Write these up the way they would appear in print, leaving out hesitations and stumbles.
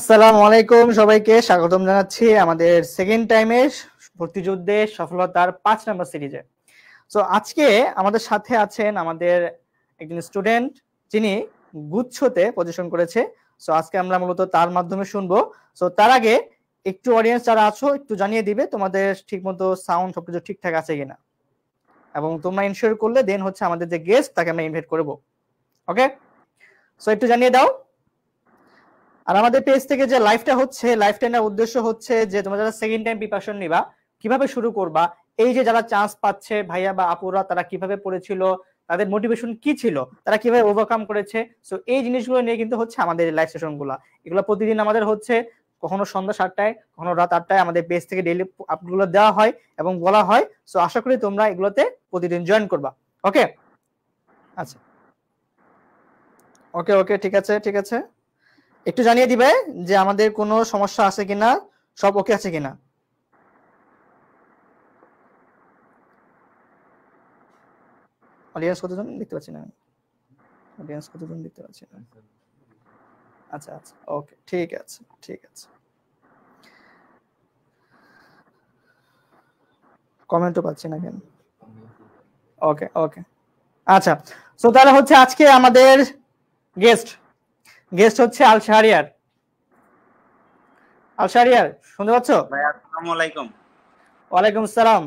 আসসালামু আলাইকুম, সবাইকে স্বাগতম জানাচ্ছি আমাদের সেকেন্ড টাইমের ভর্তিযুদ্ধে সফলতার 5 নম্বর সিরিজে। সো আজকে আমাদের সাথে আছেন আমাদের একজন স্টুডেন্ট, যিনি গুচ্ছতে পজিশন করেছে। সো আজকে আমরা মূলত তার মাধ্যমে শুনবো। সো তার আগে একটু অডিয়েন্স যারা আছো একটু জানিয়ে দিবে তোমাদের ঠিকমতো সাউন্ড সবকিছু ঠিকঠাক আছে কিনা, এবং তোমরা ইনশিওর করলে দেন হচ্ছে আমাদের যে গেস্ট তাকে আমরা ইনভাইট করব। ওকে, সো একটু জানিয়ে দাও। আর আমাদের পেজ থেকে যে লাইভটা হচ্ছে, লাইভটা নেওয়ার উদ্দেশ্য হচ্ছে যে তোমরা যারা সেকেন্ড টাইম প্রিপারেশন নিবা কিভাবে শুরু করবা, এই যে যারা চান্স পাচ্ছে ভাইয়া বা আপুরা, তারা কিভাবে পড়েছিল, তাদের মোটিভেশন কি ছিল, তারা কিভাবে ওভারকাম করেছে। সো এই জিনিসগুলো নিয়ে কিন্তু হচ্ছে আমাদের লাইভ সেশনগুলো। এগুলো প্রতিদিন আমাদের হচ্ছে কখনো সন্ধ্যা 7টায়, কখনো রাত 8টায় আমাদের পেজ থেকে ডেইলি আপগুলো দেওয়া হয় এবং বলা হয়। সো আশা করি তোমরা এগুলোতে প্রতিদিন জয়েন করবা। ওকে, আচ্ছা, ওকে ওকে, ঠিক আছে ঠিক আছে। একটু জানিয়ে দিবে যে আমাদের কোনো সমস্যা আছে কিনা, সব ওকে আছে কিনা। অডিয়েন্স কতজন দেখতে পাচ্ছি না, অডিয়েন্স কতজন দেখতে পাচ্ছি না। আচ্ছা আচ্ছা, ওকে, ঠিক আছে ঠিক আছে। কমেন্টও পাচ্ছি না কেন। ওকে ওকে, আচ্ছা। সো তাহলে হচ্ছে আজকে আমাদের গেস্ট গেস্ট হচ্ছে আল শাহরিয়ার। আল শাহরিয়ার শুনতে পাচ্ছ? ভাই আসসালামু আলাইকুম। ওয়ালাইকুম আসসালাম,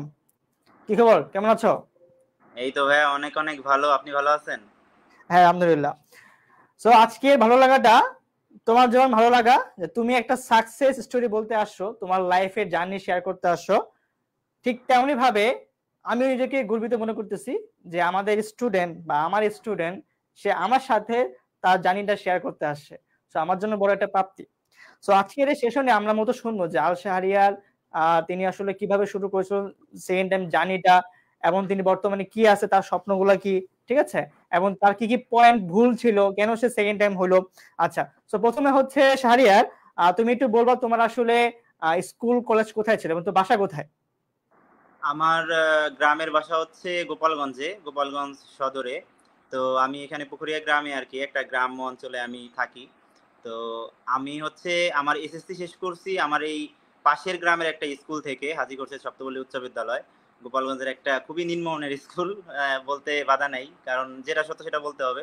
কি খবর, কেমন আছো? এই তো ভাই অনেক অনেক ভালো, আপনি ভালো আছেন? হ্যাঁ আলহামদুলিল্লাহ। সো আজকে ভালো লাগাটা তোমার যেমন ভালো লাগা যে তুমি একটা সাকসেস স্টোরি বলতে আসছো, তোমার লাইফের জার্নি শেয়ার করতে আসছো, ঠিক তেমনি ভাবে আমি নিজেকে গর্বিত মনে করতেছি যে আমাদের স্টুডেন্ট বা আমার স্টুডেন্ট সে আমার সাথে তার জার্নিটা শেয়ার করতে আসছে। সো আমার জন্য বড় একটা প্রাপ্তি। সো আজকের এই সেশনে আমরা মতো শুনবো যে আল শাহরিয়ার তিনি আসলে কিভাবে শুরু করেছিলেন সেকেন্ড টাইম জার্নিটা, এবং তিনি বর্তমানে কি আছে, তার স্বপ্নগুলা কি, ঠিক আছে, এবং তার কি কি পয়েন্ট ভুল ছিল, কেন সে সেকেন্ড টাইম হলো। আচ্ছা, সো প্রথমে হচ্ছে শাহরিয়ার, তুমি একটু বলবা তোমার আসলে স্কুল কলেজ কোথায় ছিল এবং তো বাসা কোথায়? আমার গ্রামের বাসা হচ্ছে গোপালগঞ্জে, গোপালগঞ্জ সদরে। তো আমি এখানে পুকুরিয়া গ্রামে আর কি, একটা গ্রাম্য অঞ্চলে আমি থাকি। তো আমি হচ্ছে আমার এসএসসি শেষ করছি আমার এই পাশের গ্রামের একটা স্কুল থেকে, হাজী গোরশেদ সপ্তপল্লী উচ্চ বিদ্যালয়, গোপালগঞ্জের একটা খুবই নিম্নমানের স্কুল। বলতে বাধা নেই, কারণ যেটা সত্য সেটা বলতে হবে।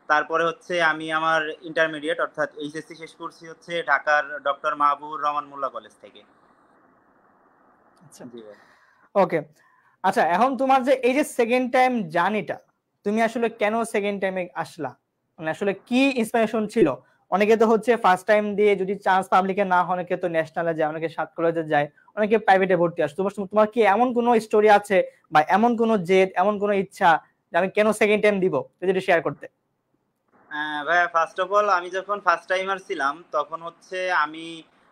তারপরে হচ্ছে আমি আমার ইন্টারমিডিয়েট অর্থাৎ এইচএসসি শেষ করছি হচ্ছে ঢাকার ডক্টর মাহবুবুর রহমান মোল্লা কলেজ থেকে। আচ্ছা, জি ভাই। ওকে। আচ্ছা, এখন তোমার যে এই যে সেকেন্ড টাইম জার্নিটা, তুমি আসলে কেন সেকেন্ড টাইমে আসলা, মানে আসলে কি ইন্সপিরেশন ছিল? অনেকে তো হচ্ছে ফার্স্ট টাইম দিয়ে যদি চান্স পাবলিকে না হয়, অনেকে তো ন্যাশনালে যায়, অনেকে সাত কলেজে যায়, অনেকে প্রাইভেটে ভর্তি আসে। তোমার তোমার কি এমন কোনো স্টোরি আছে বা এমন কোনো জেদ, এমন কোনো ইচ্ছা যে আমি কেন সেকেন্ড টাইম দিব, যদি শেয়ার করতে? ভাইয়া ফার্স্ট অফ অল আমি যখন ফার্স্ট টাইমার ছিলাম তখন হচ্ছে আমি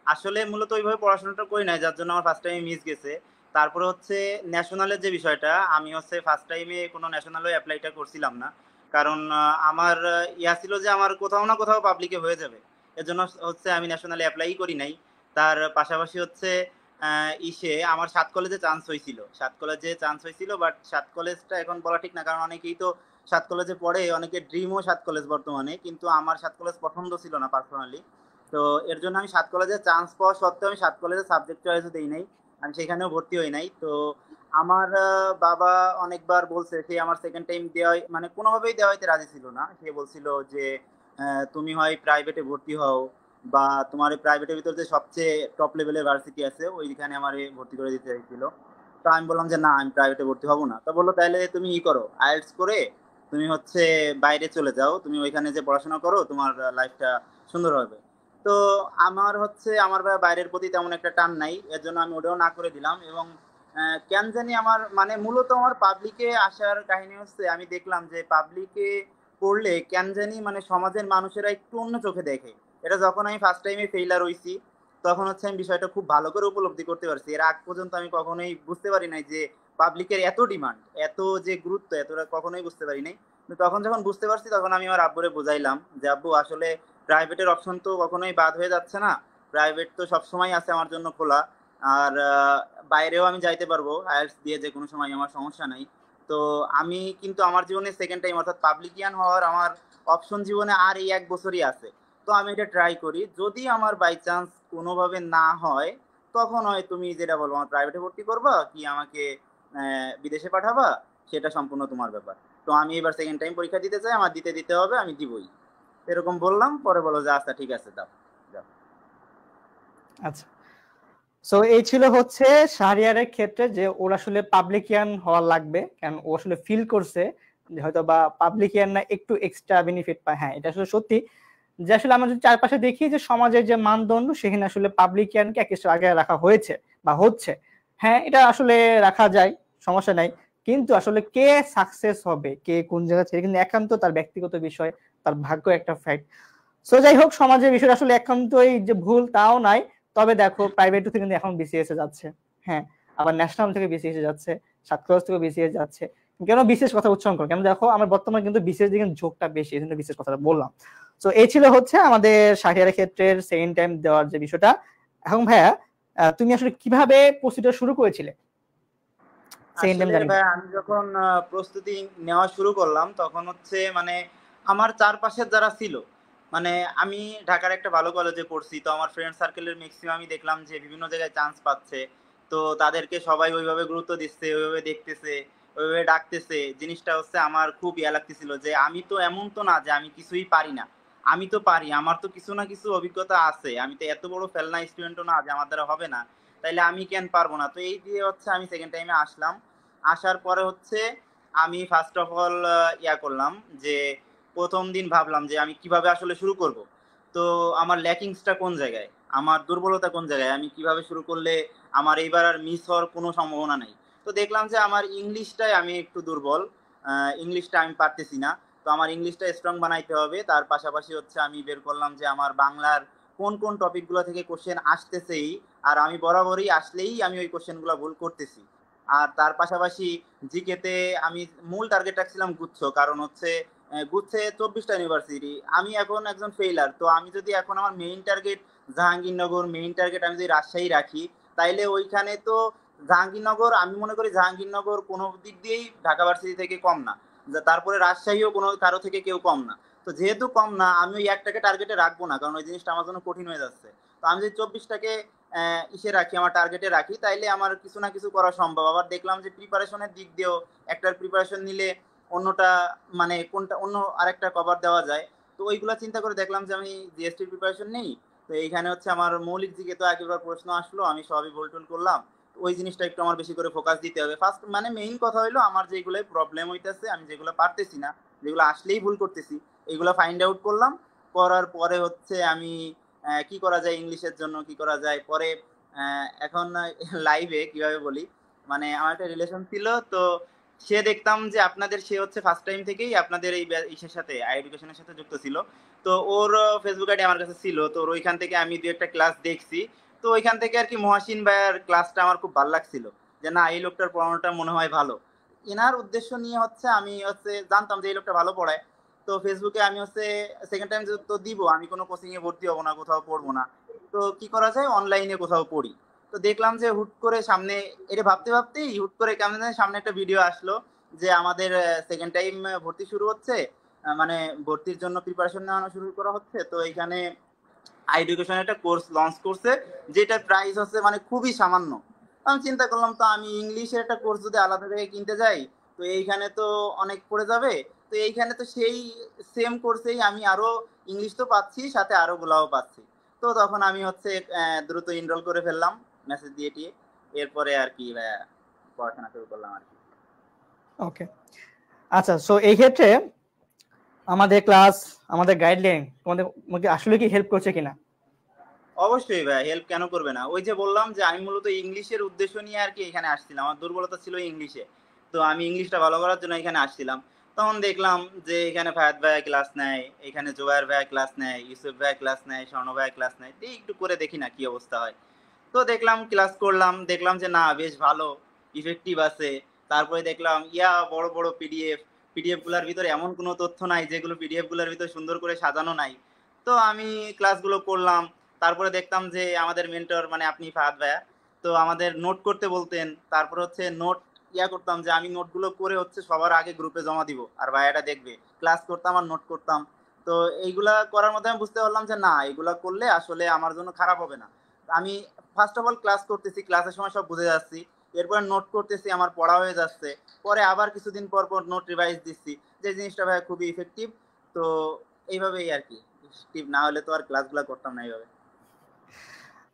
আসলে মূলত ওইভাবে পড়াশোনাটা করি নাই, যার জন্য আমার ফার্স্ট টাইমে মিস গেছে। তারপরে হচ্ছে ন্যাশনালের যে বিষয়টা, আমি হচ্ছে ফার্স্ট টাইমে কোনো ন্যাশনালও অ্যাপ্লাইটা করছিলাম না, কারণ আমার ইয়া ছিল যে আমার কোথাও না কোথাও পাবলিকে হয়ে যাবে। এর জন্য হচ্ছে আমি ন্যাশনালে অ্যাপ্লাই করি নাই। তার পাশাপাশি হচ্ছে আমার 7 কলেজে চান্স হয়েছিল, 7 কলেজে চান্স হয়েছিল, বাট 7 কলেজটা এখন বলা ঠিক না, কারণ অনেকেই তো 7 কলেজে পড়ে, অনেকের ড্রিমও 7 কলেজ বর্তমানে, কিন্তু আমার 7 কলেজ পছন্দ ছিল না পার্সোনালি। তো এর জন্য আমি 7 কলেজে চান্স পাওয়া সত্ত্বেও আমি 7 কলেজে সাবজেক্ট চয়েসও দেই নাই, আমি সেখানেও ভর্তি হই নাই। তো আমার বাবা অনেকবার বলছে, সে আমার সেকেন্ড টাইম দেওয়া মানে কোনোভাবেই দেওয়া হইতে রাজি ছিল না। সে বলছিল যে তুমি হয় প্রাইভেটে ভর্তি হও, বা তোমার প্রাইভেটের ভিতর যে সবচেয়ে টপ লেভেলের ভার্সিটি আছে ওইখানে আমার ভর্তি করে দিতে চাইছিল। তো আমি বললাম যে না, আমি প্রাইভেটে ভর্তি হব না। তো বললো তাহলে তুমি ই করো, আইএলটিএস করে তুমি হচ্ছে বাইরে চলে যাও, তুমি ওইখানে যে পড়াশোনা করো, তোমার লাইফটা সুন্দর হবে। তো আমার হচ্ছে আমার বাইরের প্রতি তেমন একটা টান নাই, এর জন্য আমি ওটাও না করে দিলাম। এবং কেন জানি আমার মানে মূলত আমার পাবলিকে আসার কাহিনী হচ্ছে, আমি দেখলাম যে পাবলিকে পড়লে কেন জানি মানে সমাজের মানুষেরা একটু অন্য চোখে দেখে। এটা যখন আমি ফার্স্ট টাইমে ফেইলার হইছি তখন হচ্ছে আমি বিষয়টা খুব ভালো করে উপলব্ধি করতে পারছি। এর আগ পর্যন্ত আমি কখনোই বুঝতে পারি নাই যে পাবলিকের এত ডিমান্ড, এত যে গুরুত্ব, এতটা কখনোই বুঝতে পারি নাই। কিন্তু তখন যখন বুঝতে পারছি তখন আমি আমার আব্বুরে বোঝাইলাম যে আব্বু আসলে প্রাইভেটের অপশন তো কখনোই বাদ হয়ে যাচ্ছে না, প্রাইভেট তো সবসময় আছে আমার জন্য খোলা। আর বাইরেও আমি যাইতে পারবো আইএলটিএস দিয়ে, যে কোনো সময় আমার সমস্যা নাই। তো আমি কিন্তু আমার জীবনে সেকেন্ড টাইম অর্থাৎ পাবলিকিয়ান হওয়ার আমার অপশন জীবনে আর এই 1 বছরই আছে। তো আমি এটা ট্রাই করি, যদি আমার বাই চান্স কোনোভাবে না হয় তখন হয় তুমি যেটা বলবো আমার প্রাইভেটে ভর্তি করবা কি আমাকে বিদেশে পাঠাবা, সেটা সম্পূর্ণ তোমার ব্যাপার। তো আমি এবার সেকেন্ড টাইম পরীক্ষা দিতে চাই, আমার দিতে দিতে হবে, আমি দিবই, এরকম বললাম। পরে বলো যে আচ্ছা ঠিক আছে দাও যাও। আচ্ছা, সো এই ছিল হচ্ছে শাহরিয়ারের ক্ষেত্রে যে ওর আসলে পাবলিকিয়ান হওয়া লাগবে, কারণ ও আসলে ফিল করছে যে হয়তো বা পাবলিকিয়ান না একটু এক্সট্রা বেনিফিট পায়। হ্যাঁ, এটা আসলে সত্যি যে আসলে আমরা যদি চারপাশে দেখি যে সমাজের যে মানদণ্ড সেখানে আসলে পাবলিকিয়ানকে এক স্টেপ আগে রাখা হয়েছে বা হচ্ছে। হ্যাঁ, এটা আসলে রাখা যায়, সমস্যা নাই। কিন্তু আসলে কে সাকসেস হবে, কে কোন জায়গা থেকে, কিন্তু একান্ত তার ব্যক্তিগত বিষয়, তার ভাগ্য একটা ফ্যাক্ট। সো যাই হোক, সমাজের বিষয়টা আসলে একান্তই যে ভুল তাও নাই। তবে দেখো প্রাইভেট থেকে কিন্তু এখন বিসিএস এ যাচ্ছে, হ্যাঁ, আবার ন্যাশনাল থেকে বিসিএস এ যাচ্ছে, সাতক্রস থেকে বিসিএস যাচ্ছে। কেন বিসিএস কথা উচ্চারণ করো, কেন দেখো আমার বর্তমানে কিন্তু বিসিএস দিকে ঝোঁকটা বেশি, এই জন্য বিসিএস কথাটা বললাম। তো এই ছিল হচ্ছে আমাদের শাহরিয়ারের ক্ষেত্রে সেকেন্ড টাইম দেওয়ার যে বিষয়টা। এখন ভাইয়া, তুমি আসলে কিভাবে প্রসিডিউর শুরু করেছিলে সেকেন্ড টাইম আসলে জার্নিটা? ভাই আমি যখন প্রস্তুতি নেওয়া শুরু করলাম তখন হচ্ছে মানে আমার চারপাশের যারা ছিল, মানে আমি ঢাকার একটা ভালো কলেজে পড়ছি, তো আমার ফ্রেন্ড সার্কেলের ম্যাক্সিমামই দেখলাম যে বিভিন্ন জায়গায় চান্স পাচ্ছে। তো তাদেরকে সবাই ওইভাবে গুরুত্ব দিচ্ছে, ওইভাবে দেখতেছে, ওইভাবে ডাকতেছে। জিনিসটা হচ্ছে আমার খুব ইয়া লাগতেছিল যে আমি তো এমন তো না যে আমি কিছুই পারি না, আমি তো পারি, আমার তো কিছু না কিছু অভিজ্ঞতা আছে, আমি তো এত বড় ফেলনা স্টুডেন্টও না যে আমার দ্বারা হবে না, তাইলে আমি কেন পারবো না। তো এই দিয়ে হচ্ছে আমি সেকেন্ড টাইমে আসলাম। আসার পরে হচ্ছে আমি ফার্স্ট অফ অল ইয়া করলাম যে প্রথম দিন ভাবলাম যে আমি কিভাবে আসলে শুরু করব। তো আমার ল্যাকিংসটা কোন জায়গায়, আমার দুর্বলতা কোন জায়গায়, আমি কিভাবে শুরু করলে আমার এইবার আর মিস হওয়ার কোনো সম্ভাবনা নাই। তো দেখলাম যে আমার ইংলিশটাই আমি একটু দুর্বল, ইংলিশটা আমি পারতেছি না। তো আমার ইংলিশটা স্ট্রং বানাইতে হবে। তার পাশাপাশি হচ্ছে আমি বের করলাম যে আমার বাংলার কোন কোন টপিকগুলো থেকে কোশ্চেন আসতেছেই, আর আমি বরাবরই আসলেই আমি ওই কোশ্চেনগুলো ভুল করতেছি। আর তার পাশাপাশি জিকেতে আমি মূল টার্গেট রাখছিলাম গুচ্ছ, কারণ হচ্ছে গুচ্ছে 24টা ইউনিভার্সিটি, আমি এখন একজন ফেইলার। তো আমি যদি এখন আমার main target Jahangirnagar, main target আমি যদি রাজশাহী রাখি, তাইলে ওইখানে তো জাহাঙ্গীরনগর, আমি মনে করি জাহাঙ্গীরনগর কোনো দিক দিয়েই ঢাকা ভার্সিটি থেকে কম না, তারপরে রাজশাহীও কোনো কারো থেকে কেউ কম না। তো যেহেতু কম না, আমি ওই একটাকে টার্গেটে রাখবো না, কারণ ওই জিনিসটা আমার জন্য কঠিন হয়ে যাচ্ছে। তো আমি যদি 24টাকে ইসে রাখি, আমার টার্গেটে রাখি, তাইলে আমার কিছু না কিছু করা সম্ভব। আবার দেখলাম যে প্রিপারেশনের দিক দিয়েও একটার প্রিপারেশন নিলে অন্যটা মানে কোনটা অন্য আরেকটা কভার দেওয়া যায়। তো ওইগুলা চিন্তা করে দেখলাম যে আমি জিএসটির প্রিপারেশন নেই। তো এইখানে হচ্ছে আমার মৌলিক দিকে তো আগেবার প্রশ্ন আসলো, আমি সবই ভুল করলাম। ওই জিনিসটা একটু আমার বেশি করে ফোকাস দিতে হবে। ফার্স্ট মানে মেইন কথা হলো আমার যেগুলো প্রবলেম হইতেছে, আমি যেগুলো পারতেছি না, যেগুলো আসলেই ভুল করতেছি, এগুলো ফাইন্ড আউট করলাম। করার পরে হচ্ছে আমি কি করা যায় ইংলিশের জন্য, কি করা যায় পরে এখন লাইভে কিভাবে বলি, মানে আমার একটা রিলেশন ছিল, তো সে দেখতাম যে আপনাদের সে হচ্ছে ফার্স্ট টাইম থেকেই আপনাদের এই ইসের সাথে আই এডুকেশনের সাথে যুক্ত ছিল। তো ওর ফেসবুক আইডি আমার কাছে ছিল, তো ওর ওইখান থেকে আমি দু একটা ক্লাস দেখছি। তো ওইখান থেকে আর কি মহাসিন ভাইয়ার ক্লাসটা আমার খুব ভালো লাগছিল, যে না এই লোকটার পড়ানোটা মনে হয় ভালো। এনার উদ্দেশ্য নিয়ে হচ্ছে আমি হচ্ছে জানতাম যে এই লোকটা ভালো পড়ায়। তো ফেসবুকে আমি হচ্ছে সেকেন্ড টাইম তো দিব, আমি কোনো কোচিং এ ভর্তি হবো না, কোথাও পড়বো না। তো কি করা যায়, অনলাইনে কোথাও পড়ি। তো দেখলাম যে হুট করে সামনে, এটা ভাবতে ভাবতেই হুট করে কেমন জানি সামনে একটা ভিডিও আসলো যে আমাদের সেকেন্ড টাইম ভর্তি শুরু হচ্ছে, মানে ভর্তির জন্য প্রিপারেশন নেওয়া শুরু করা হচ্ছে। তো এইখানে এডুকেশন একটা কোর্স লঞ্চ করছে, যেটার প্রাইস হচ্ছে মানে খুবই সামান্য। আমি চিন্তা করলাম তো আমি ইংলিশের একটা কোর্স যদি আলাদা থেকে কিনতে যাই, তো এইখানে তো অনেক পড়ে যাবে। তো এইখানে তো সেই সেম কোর্সেই আমি আরো ইংলিশ তো পাচ্ছি, সাথে আরো গুলাও পাচ্ছি। তো তখন আমি হচ্ছে দ্রুত ইনরোল করে ফেললাম, মেসেজ দিয়ে টিয়ে। এরপরে আর কি পড়াশোনা শুরু করলাম আর কি। ওকে, আচ্ছা, সো এই ক্ষেত্রে আমাদের ক্লাস, আমাদের গাইডলাইন তোমাদের আসলে কি হেল্প করছে কিনা? অবশ্যই ভাই, হেল্প কেন করবে না। ওই যে বললাম যে আমি মূলত ইংলিশের উদ্দেশ্য নিয়ে আর কি এখানে আসছিলাম, আমার দুর্বলতা ছিল ইংলিশে। তো আমি ইংলিশটা ভালো করার জন্য এখানে আসছিলাম। তখন দেখলাম যে এখানে ফায়াদ ভাইয়া ক্লাস নেয়, এখানে জোয়ার ভাইয়া ক্লাস নেয়, ইউসুফ ভাইয়া ক্লাস নেয়, স্বর্ণ ভাইয়া ক্লাস নেয়, তো একটু করে দেখি না কি অবস্থা হয়। তো দেখলাম ক্লাস করলাম, দেখলাম যে না বেশ ভালো ইফেক্টিভ আছে। তারপরে দেখলাম বড় বড় পিডিএফ, পিডিএফ গুলার ভিতরে এমন কোনো তথ্য নাই যেগুলো পিডিএফ গুলার ভিতরে সুন্দর করে সাজানো নাই। তো আমি ক্লাসগুলো করলাম। তারপরে দেখতাম যে আমাদের মেন্টর মানে আপনি ফাহাদ ভাইয়া, তো আমাদের নোট করতে বলতেন। তারপর হচ্ছে নোট করতাম যে আমি নোটগুলো করে হচ্ছে সবার আগে গ্রুপে জমা দিব আর ভাইয়াটা দেখবে। ক্লাস করতাম আর নোট করতাম। তো এইগুলা করার মধ্যে আমি বুঝতে পারলাম যে না, এগুলা করলে আসলে আমার জন্য খারাপ হবে না। আমি ফার্স্ট অফ অল ক্লাস করতেছি, ক্লাসের সময় সব বুঝে যাচ্ছি, এরপরে নোট করতেছি, আমার পড়া হয়ে যাচ্ছে, পরে আবার কিছুদিন পর পর নোট রিভাইজ দিচ্ছি, যে জিনিসটা ভাই খুবই ইফেক্টিভ। তো এইভাবেই আর কি, ইফেক্টিভ না হলে তো আর ক্লাসগুলো করতাম না এইভাবে।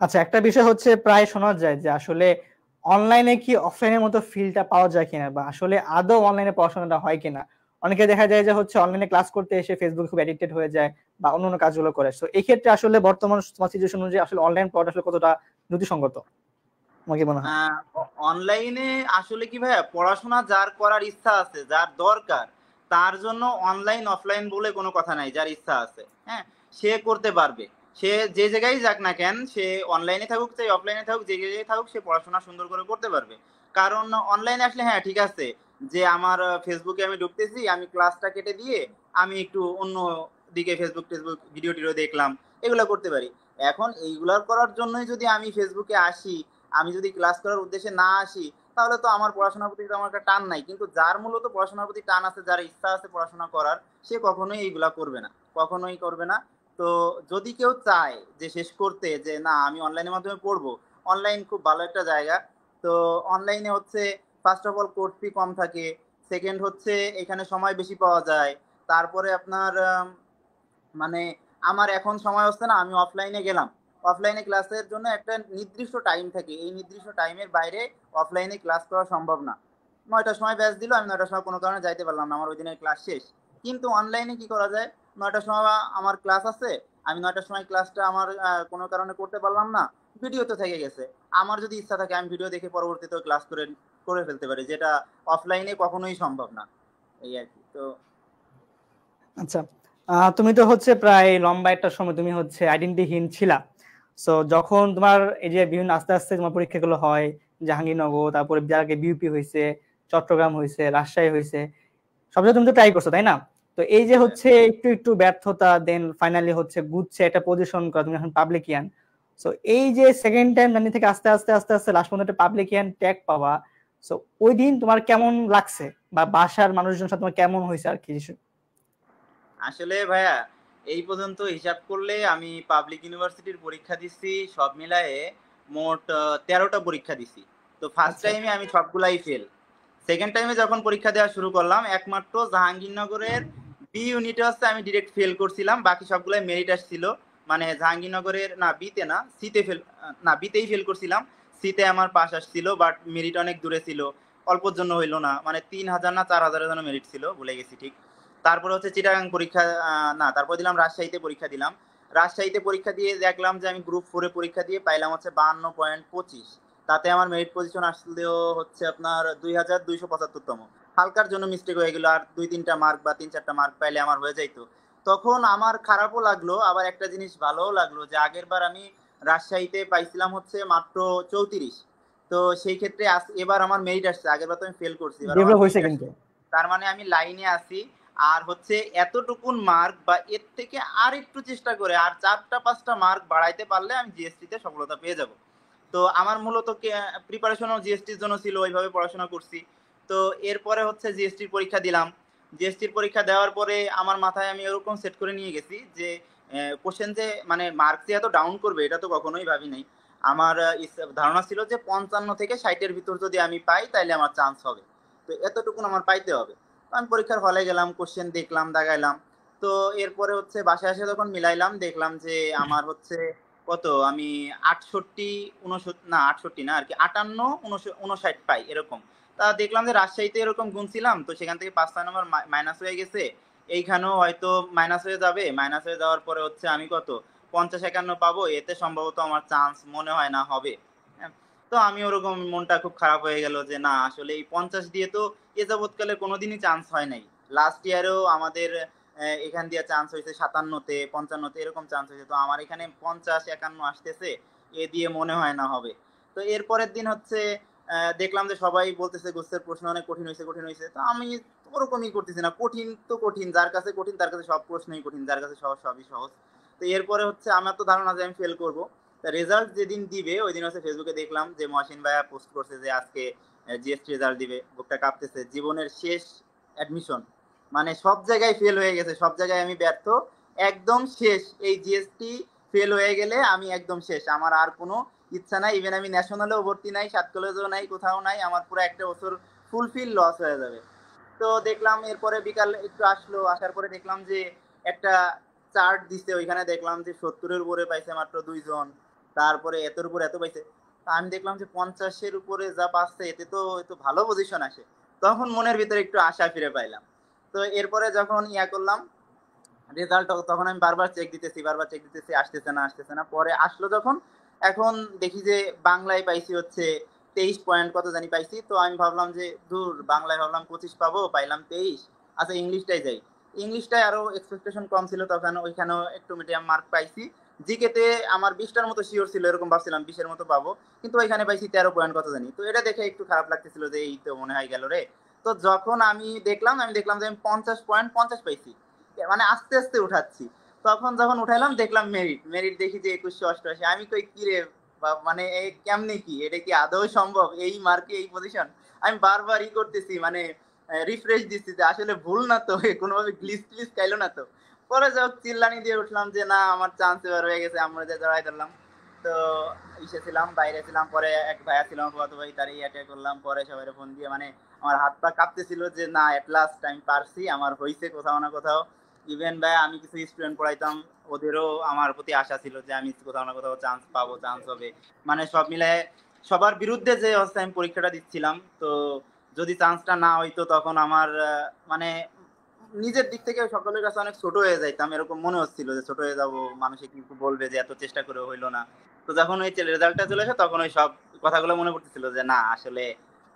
আচ্ছা, একটা বিষয় হচ্ছে প্রায় শোনা যায় যে আসলে অনলাইনে কি অফলাইনের মতো ফিলটা পাওয়া যায় কিনা, বা আসলে আদৌ অনলাইনে পড়াশোনাটা হয় কিনা। অনেকে দেখা যায় যে হচ্ছে অনলাইনে ক্লাস করতে এসে ফেসবুক খুব অ্যাডিক্টেড হয়ে যায় বা অন্যান্য কাজগুলো করে। তো এই ক্ষেত্রে আসলে বর্তমান সিচুয়েশন অনুযায়ী আসলে অনলাইন পড়াটা আসলে কতটা যুক্তিসঙ্গত তোমার কি মনে হয়? অনলাইনে আসলে কি ভাইয়া, পড়াশোনা যার করার ইচ্ছা আছে, যার দরকার, তার জন্য অনলাইন অফলাইন বলে কোনো কথা নাই। যার ইচ্ছা আছে, হ্যাঁ, সে করতে পারবে। সে যে জায়গায় যাক না কেন, সে অনলাইনে থাকুক চাই অফলাইনে থাকুক, যে জায়গায় থাকুক, সে পড়াশোনা সুন্দর করে করতে পারবে। কারণ অনলাইনে আসলে হ্যাঁ ঠিক আছে, যে আমার ফেসবুকে আমি ঢুকতেছি, আমি ক্লাসটা কেটে দিয়ে আমি একটু অন্য দিকে ফেসবুক টেসবুক ভিডিও টিডিও দেখলাম, এগুলো করতে পারি। এখন এইগুলা করার জন্যই যদি আমি ফেসবুকে আসি, আমি যদি ক্লাস করার উদ্দেশ্যে না আসি, তাহলে তো আমার পড়াশোনার প্রতি তো আমার একটা টান নাই। কিন্তু যার মূলত পড়াশোনার প্রতি টান আছে, যার ইচ্ছা আছে পড়াশোনা করার, সে কখনোই এইগুলা করবে না, কখনোই করবে না। তো যদি কেউ চায় যে শেষ করতে, যে না আমি অনলাইনের মাধ্যমে পড়বো, অনলাইন খুব ভালো একটা জায়গা। তো অনলাইনে হচ্ছে first of all course fee কম থাকে, সেকেন্ড হচ্ছে এখানে সময় বেশি পাওয়া যায়। তারপরে আপনার মানে আমার এখন সময় হচ্ছে না, আমি অফলাইনে গেলাম, অফলাইনে ক্লাসের জন্য একটা নির্দিষ্ট টাইম থাকে, এই নির্দিষ্ট টাইমের বাইরে অফলাইনে ক্লাস করা সম্ভব না। 9টার সময় ব্যাচ দিল, আমি 9টার সময় কোনো কারণে যাইতে পারলাম না, আমার ওই দিনের ক্লাস শেষ। কিন্তু অনলাইনে কি করা যায়, 9টার সময় আমার ক্লাস আছে, আমি 9টার সময় ক্লাসটা আমার কোনো কারণে করতে পারলাম না, ভিডিও তো থেকে গেছে, আমার যদি ইচ্ছা থাকে আমি ভিডিও দেখে পরবর্তীতে ক্লাস করে করে ফেলতে পারি, যেটা অফলাইনে কখনোই সম্ভব না। এই আর কি। তো আচ্ছা, তুমি তো হচ্ছে প্রায় লম্বা একটা সময় তুমি হচ্ছে আইডেন্টিহীন ছিলা। সো যখন তোমার এই যে বিভিন্ন আস্তে আস্তে তোমার পরীক্ষাগুলো হয়, জাহাঙ্গীরনগর, তারপরে যার আগে বিউপি হয়েছে, চট্টগ্রাম হয়েছে, রাজশাহী হয়েছে, সব জায়গায় তুমি তো ট্রাই করছো, তাই না? তো এই যে হচ্ছে একটু একটু ব্যর্থতা, দেন ফাইনালি হচ্ছে গুচ্ছে একটা পজিশন করা, তুমি এখন পাবলিকিয়ান। সো এই যে সেকেন্ড টাইম জার্নি থেকে আস্তে আস্তে আস্তে আস্তে লাস্ট পর্যন্ত একটা পাবলিকিয়ান ট্যাগ পাওয়া, সো ওই দিন তোমার কেমন লাগছে, বা বাসার মানুষজন সাথে তোমার কেমন হয়েছে আর কি? আসলে ভাইয়া, এই পর্যন্ত হিসাব করলে আমি পাবলিক ইউনিভার্সিটির পরীক্ষা দিচ্ছি সব মিলায়ে মোট 13টা পরীক্ষা দিছি। তো ফার্স্ট আচ্ছা, টাইমে আমি সবগুলাই ফেল। সেকেন্ড টাইমে যখন পরীক্ষা দেওয়া শুরু করলাম, একমাত্র জাহাঙ্গীরনগরের বি ইউনিটে হচ্ছে আমি ডিরেক্ট ফেল করছিলাম, বাকি সবগুলাই মেরিট আসছিল। মানে জাহাঙ্গীরনগরের না, বিতে না, সিতে ফেল, না বিতেই ফেল করছিলাম, সিতে আমার পাস আসছিল, বাট মেরিট অনেক দূরে ছিল, অল্পর জন্য হইলো না, মানে 3000 না 4000-এর জন্য মেরিট ছিল, ভুলে গেছি ঠিক। তারপরে হচ্ছে চিটাগাং পরীক্ষা, না তারপর দিলাম রাজশাহীতে পরীক্ষা দিলাম। রাজশাহীতে পরীক্ষা দিয়ে দেখলাম যে আমি গ্রুপ 4-এ পরীক্ষা দিয়ে পাইলাম হচ্ছে 52.25। তাতে আমার মেরিট পজিশন আসলেও হচ্ছে আপনার 2275তম। হালকার জন্য মিস্টেক হয়ে গেল, আর 2-3টা মার্ক বা 3-4টা মার্ক পাইলে আমার হয়ে যাইতো। তখন আমার খারাপও লাগলো, আবার একটা জিনিস ভালোও লাগলো, যে আগের বার আমি রাজশাহীতে পাইছিলাম হচ্ছে মাত্র 34। তো সেই ক্ষেত্রে এবার আমার মেরিট আসছে, আগের বার তো আমি ফেল করছি, এবার আমার ডেভেলপ হয়েছে মেরিট কিন্তু। আসছে। তার মানে আমি লাইনে আছি। আর হচ্ছে এতটুকুন মার্ক বা এর থেকে আর একটু চেষ্টা করে আর 4টা 5টা মার্ক বাড়াইতে পারলে আমি জিএসটি তে সফলতা পেয়ে যাব। তো আমার মূলত প্রিপারেশনও জিএসটির জন্য ছিল, ওইভাবে পড়াশোনা করছি। তো এরপরে হচ্ছে জিএসটির পরীক্ষা দিলাম। জিএসটির পরীক্ষা দেওয়ার পরে আমার মাথায় আমি এরকম সেট করে নিয়ে গেছি যে কোশ্চেন যে মানে মার্ক যে এত ডাউন করবে এটা তো কখনোই ভাবি নাই। আমার ধারণা ছিল যে 55 থেকে 60-এর ভিতর যদি আমি পাই তাহলে আমার চান্স হবে। তো এতটুকুন আমার পাইতে হবে। তো আমি পরীক্ষার হলে গেলাম, কোশ্চেন দেখলাম, দাগাইলাম। তো এরপরে হচ্ছে বাসায় এসে যখন মিলাইলাম, দেখলাম যে আমার হচ্ছে কত, আমি 68, 69, না 68 না আর কি, 58, 59 পাই এরকম। তা দেখলাম যে রাজশাহীতে এরকম গুনছিলাম, তো সেখান থেকে 5-6 নম্বর মাইনাস হয়ে গেছে। এইখানেও হয়তো মাইনাস হয়ে যাবে, মাইনাস হয়ে যাওয়ার পরে হচ্ছে আমি কত 50-51 পাবো, এতে সম্ভবত আমার চান্স মনে হয় না হবে। হ্যাঁ, তো আমি ওরকম মনটা খুব খারাপ হয়ে গেল যে না আসলে এই 50 দিয়ে তো এ যাবৎকালে কোনোদিনই চান্স হয় নাই। লাস্ট ইয়ারেও আমাদের এখান দিয়ে চান্স হয়েছে 57-তে, 55-তে এরকম চান্স হয়েছে, তো আমার এখানে 50-51 আসতেছে, এ দিয়ে মনে হয় না হবে। তো এরপরের দিন হচ্ছে দেখলাম যে সবাই বলতেছে গুচ্ছের প্রশ্ন অনেক কঠিন হয়েছে, কঠিন হয়েছে। তো আমি ওরকমই করতেছি না, কঠিন তো কঠিন, যার কাছে কঠিন তার কাছে সব প্রশ্নই কঠিন, যার কাছে সহজ সবই সহজ। তো এরপরে হচ্ছে আমার তো ধারণা যে আমি ফেল করবো। রেজাল্ট যেদিন দিবে ওই দিন হচ্ছে ফেসবুকে দেখলাম যে মহসিন ভাইয়া পোস্ট করছে যে আজকে জিএসটি রেজাল্ট দিবে, বুকটা কাঁপতেছে, জীবনের শেষ অ্যাডমিশন, মানে সব জায়গায় ফেল হয়ে গেছে, সব জায়গায় আমি ব্যর্থ, একদম শেষ। এই জিএসটি ফেল হয়ে গেলে আমি একদম শেষ, আমার আর কোনো ইচ্ছা নাই। ইভেন আমি ন্যাশনালেও ভর্তি নাই, সাত কলেজেও নাই, কোথাও নাই, আমার পুরো একটা বছর ফুলফিল লস হয়ে যাবে। তো দেখলাম এরপরে বিকাল একটু আসলো, আসার পরে দেখলাম যে একটা চার্ট দিছে, ওইখানে দেখলাম যে 70-এর উপরে পাইছে মাত্র 2 জন, তারপরে এতর উপর এত পাইছে। তা আমি দেখলাম যে 50-এর উপরে যা পাচ্ছে এতে তো ভালো পজিশন আসে। তখন মনের ভিতরে একটু আশা ফিরে পাইলাম। তো এরপরে যখন ইয়া করলাম রেজাল্ট, তখন আমি বারবার চেক দিতেছি, বারবার চেক দিতেছি, আসতেছে না আসতেছে না। পরে আসলো যখন, এখন দেখি যে বাংলায় পাইছি হচ্ছে 23 পয়েন্ট কত জানি পাইছি। তো আমি ভাবলাম যে দূর, বাংলায় ভাবলাম 25 পাবো, পাইলাম 23। আচ্ছা ইংলিশটাই যাই। ইংলিশটাই আরো এক্সপেকটেশন কম ছিল তখন, ওইখানেও একটু মিডিয়াম মার্ক পাইছি। জিকেতে আমার 20টার মতো শিওর ছিল, এরকম ভাবছিলাম 20-এর মতো পাবো, কিন্তু ওইখানে পাইছি 13 পয়েন্ট কত জানি। তো এটা দেখে একটু খারাপ লাগতেছিল যে এই তো মনে হয় গেল রে। তো যখন আমি দেখলাম যে আমি 50 পয়েন্ট 50 পাইছি, মানে আস্তে আস্তে উঠাচ্ছি। তখন যখন উঠাইলাম দেখলাম মেরিট, মেরিট দেখি যে 2188। আমি কই কি রে, মানে কেমনে কি, এটা কি আদৌ সম্ভব এই মার্কে এই পজিশন? আমি বারবার করতেছি, মানে রিফ্রেশ দিচ্ছি যে আসলে ভুল না তো, কোনোভাবে গ্লিচ টিচ খাইলো না তো। পরে যাও চিল্লানি দিয়ে উঠলাম যে না, আমার চান্স এবার হয়ে গেছে, আমরা যে জড়াই ধরলাম। তো ছিলাম, বাইরে ছিলাম, পরে এক ভাইয়া ছিল কত ভাই, তারই অ্যাটাক করলাম। পরে সবাই ফোন দিয়ে, মানে আমার হাত পা কাঁপতেছিল যে না, এট লাস্ট আমি পারছি, আমার হইছে কোথাও না কোথাও। ইভেন ভাই আমি কিছু স্টুডেন্ট পড়াইতাম, ওদেরও আমার প্রতি আশা ছিল যে আমি কোথাও না কোথাও চান্স পাবো, চান্স হবে। মানে সব মিলায় সবার বিরুদ্ধে যে অবস্থায় আমি পরীক্ষাটা দিচ্ছিলাম, তো যদি চান্সটা না হইতো তখন আমার মানে নিজের দিক থেকে সকলের কাছে অনেক ছোট হয়ে যাইতাম, এরকম মনে হচ্ছিল যে ছোট হয়ে যাব, মানুষে কিন্তু বলবে যে এত চেষ্টা করে হইলো না। তো যখন ওই রেজাল্টটা চলে আসে তখন ওই সব কথাগুলো মনে পড়তেছিল যে না, আসলে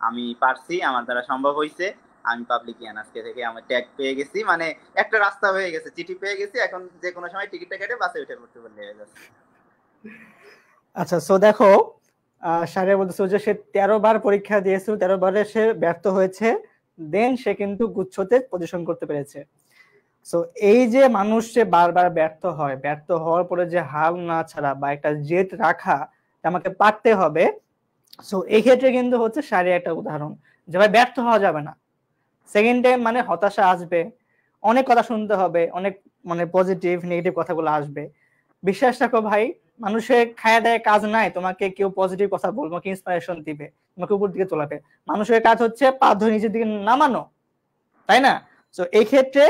আমি পারছি, আমার দ্বারা সম্ভব হয়েছে। আমি পাবলিকিয়ান আজকে থেকে আমার ট্যাগ পেয়ে গেছি, মানে একটা রাস্তা হয়ে গেছে, চিঠি পেয়ে গেছি, এখন যে কোনো সময় টিকিটটা কেটে বাসে উঠে পড়তে বললে হয়ে যাচ্ছে। আচ্ছা, সো দেখো, সারিয়া বলতেছে যে সে 13 বার পরীক্ষা দিয়েছিল, 13 বারে সে ব্যর্থ হয়েছে, দেন সে কিন্তু গুচ্ছতে পজিশন করতে পেরেছে। সো এই যে মানুষ যে বারবার ব্যর্থ হয়, ব্যর্থ হওয়ার পরে যে হাল না ছাড়া বা একটা জেদ রাখা, আমাকে পারতে হবে। সো এই ক্ষেত্রে কিন্তু হচ্ছে সারিয়া একটা উদাহরণ যে ভাই ব্যর্থ হওয়া যাবে না। সেকেন্ড টাইম মানে হতাশা আসবে, অনেক কথা শুনতে হবে, অনেক মানে পজিটিভ নেগেটিভ কথাগুলো আসবে। বিশ্বাস রাখো ভাই, মানুষের খায়া দেয় কাজ নাই, তোমাকে কেউ পজিটিভ কথা বলবো, তোমাকে ইন্সপিরেশন দিবে, তোমাকে উপর দিকে তোলাবে। মানুষের কাজ হচ্ছে পা ধরে নিজের দিকে নামানো, তাই না? তো এই ক্ষেত্রে